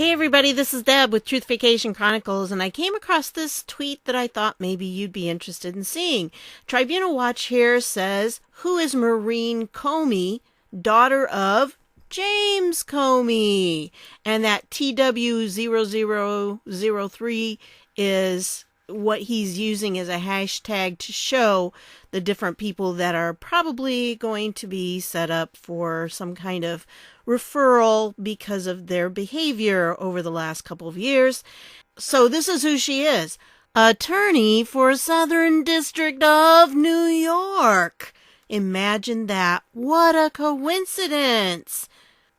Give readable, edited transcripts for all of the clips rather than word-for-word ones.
Hey everybody, this is Deb with Truthification Chronicles, and I came across this tweet that I thought maybe you'd be interested in seeing. Tribunal Watch here says, who is Maureen Comey, daughter of James Comey? And that TW0003 is what he's using as a hashtag to show the different people that are probably going to be set up for some kind of referral because of their behavior over the last couple of years. So this is who she is. Attorney for Southern District of New York. Imagine that. What a coincidence.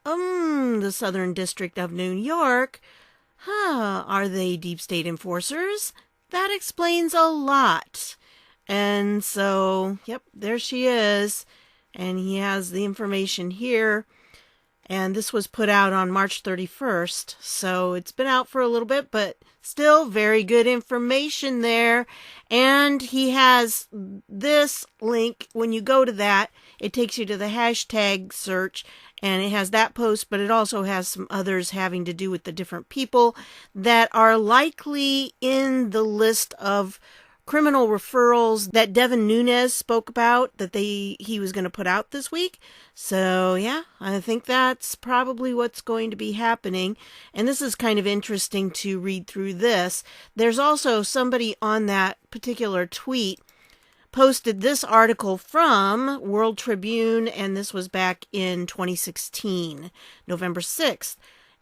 The Southern District of New York. Are they deep state enforcers? That explains a lot. And so, yep, there she is. And he has the information here. And this was put out on March 31st. So it's been out for a little bit, but still very good information there. And he has this link. When you go to that, it takes you to the hashtag search. And it has that post, but it also has some others having to do with the different people that are likely in the list of criminal referrals that Devin Nunes spoke about that he was going to put out this week. So yeah, I think that's probably what's going to be happening. And this is kind of interesting to read through this. There's also somebody on that particular tweet posted this article from World Tribune, and this was back in 2016, November 6th.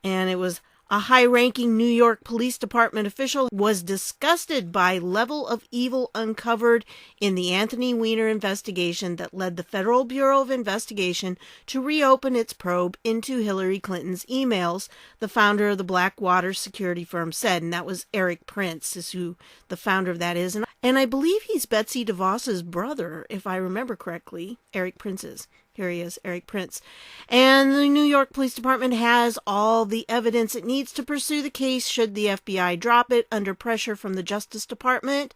And it was, a high-ranking New York Police Department official was disgusted by level of evil uncovered in the Anthony Weiner investigation that led the Federal Bureau of Investigation to reopen its probe into Hillary Clinton's emails, the founder of the Blackwater security firm said. And that was Erik Prince, is who the founder of that is. And I believe he's Betsy DeVos's brother, if I remember correctly. Erik Prince's. Here he is, Erik Prince. And the New York Police Department has all the evidence it needs to pursue the case should the FBI drop it under pressure from the Justice Department.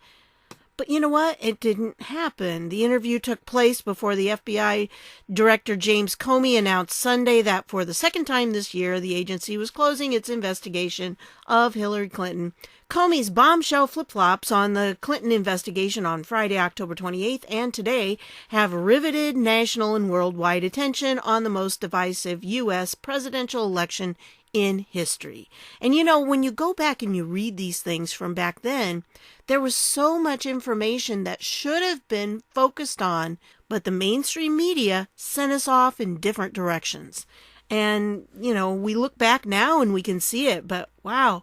But you know what? It didn't happen. The interview took place before the FBI Director James Comey announced Sunday that for the second time this year, the agency was closing its investigation of Hillary Clinton. Comey's bombshell flip-flops on the Clinton investigation on Friday, October 28th, and today have riveted national and worldwide attention on the most divisive U.S. presidential election in history. And you know, when you go back and you read these things from back then, there was so much information that should have been focused on, but the mainstream media sent us off in different directions. And, you know, we look back now and we can see it, but wow,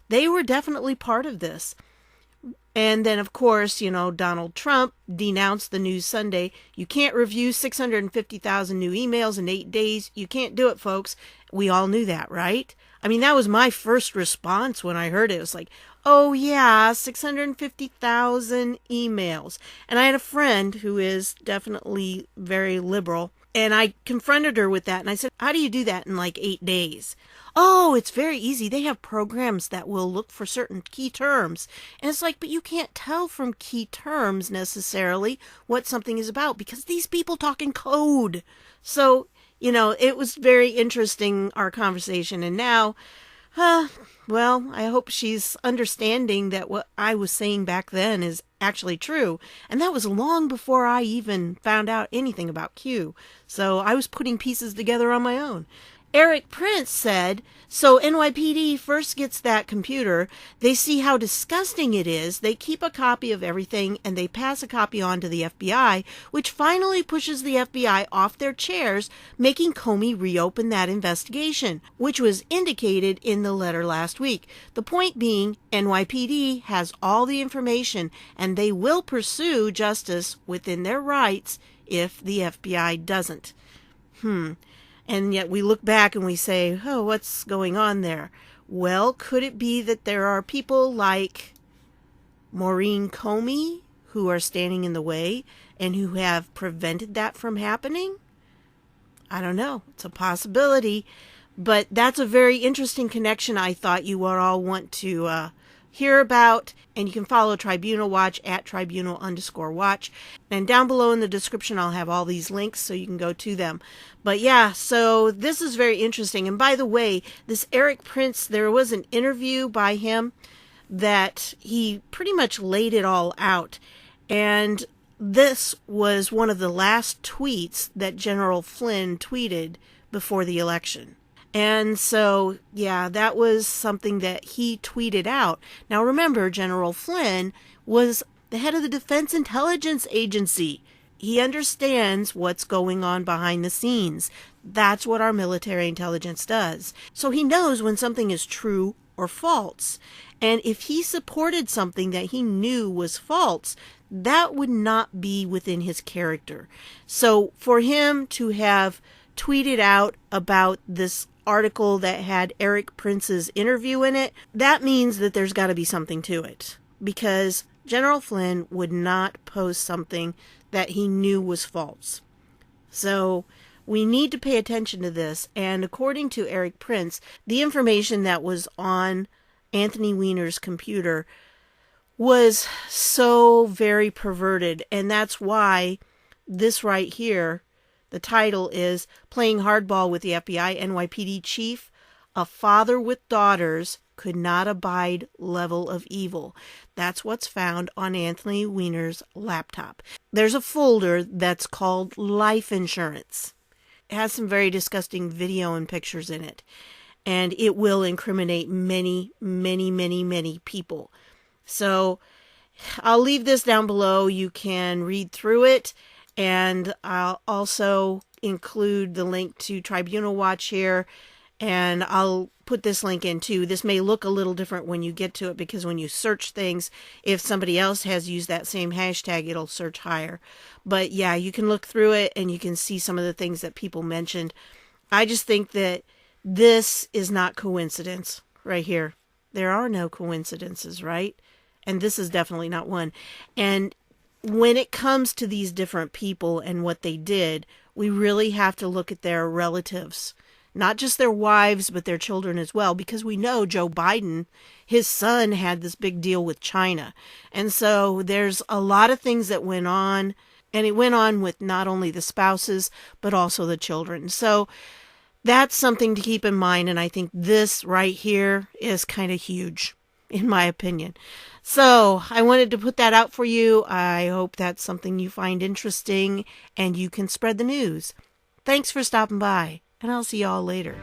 they were definitely part of this. And then, of course, you know, Donald Trump denounced the news Sunday. You can't review 650,000 new emails in 8 days. You can't do it, folks. We all knew that, right? I mean, that was my first response when I heard it. It was like, oh yeah, 650,000 emails. And I had a friend who is definitely very liberal, and I confronted her with that. And I said, how do you do that in like 8 days? Oh, it's very easy. They have programs that will look for certain key terms. And it's like, but you can't tell from key terms necessarily what something is about because these people talk in code. So, you know, it was very interesting, our conversation. And now, well, I hope she's understanding that what I was saying back then is actually true. And that was long before I even found out anything about Q. So I was putting pieces together on my own. Erik Prince said, so NYPD first gets that computer, they see how disgusting it is, they keep a copy of everything, and they pass a copy on to the FBI, which finally pushes the FBI off their chairs, making Comey reopen that investigation, which was indicated in the letter last week. The point being, NYPD has all the information, and they will pursue justice within their rights if the FBI doesn't. And yet we look back and we say, oh, what's going on there? Well, could it be that there are people like Maureen Comey who are standing in the way and who have prevented that from happening? I don't know. It's a possibility. But that's a very interesting connection I thought you would all want to hear about, and you can follow Tribunal Watch at Tribunal_Watch. And down below in the description, I'll have all these links so you can go to them. But yeah, so this is very interesting. And by the way, this Erik Prince, there was an interview by him that he pretty much laid it all out. And this was one of the last tweets that General Flynn tweeted before the election. And so, yeah, that was something that he tweeted out. Now, remember, General Flynn was the head of the Defense Intelligence Agency. He understands what's going on behind the scenes. That's what our military intelligence does. So he knows when something is true or false. And if he supported something that he knew was false, that would not be within his character. So for him to have tweeted out about this article that had Erik Prince's interview in it, that means that there's got to be something to it, because General Flynn would not post something that he knew was false. So we need to pay attention to this. And according to Erik Prince, the information that was on Anthony Weiner's computer was so very perverted, and that's why this right here, the title is Playing Hardball with the FBI NYPD Chief, A Father with Daughters Could Not Abide Level of Evil. That's what's found on Anthony Weiner's laptop. There's a folder that's called Life Insurance. It has some very disgusting video and pictures in it. And it will incriminate many, many, many, many people. So I'll leave this down below. You can read through it. And I'll also include the link to Tribunal Watch here. And I'll put this link in too. This may look a little different when you get to it, because when you search things, if somebody else has used that same hashtag, it'll search higher. But yeah, you can look through it and you can see some of the things that people mentioned. I just think that this is not coincidence right here. There are no coincidences, right? And this is definitely not one. And when it comes to these different people and what they did, we really have to look at their relatives, not just their wives, but their children as well, because we know Joe Biden, his son, had this big deal with China. And so there's a lot of things that went on, and it went on with not only the spouses, but also the children. So that's something to keep in mind. And I think this right here is kind of huge, in my opinion. So I wanted to put that out for you. I hope that's something you find interesting and you can spread the news. Thanks for stopping by, and I'll see y'all later.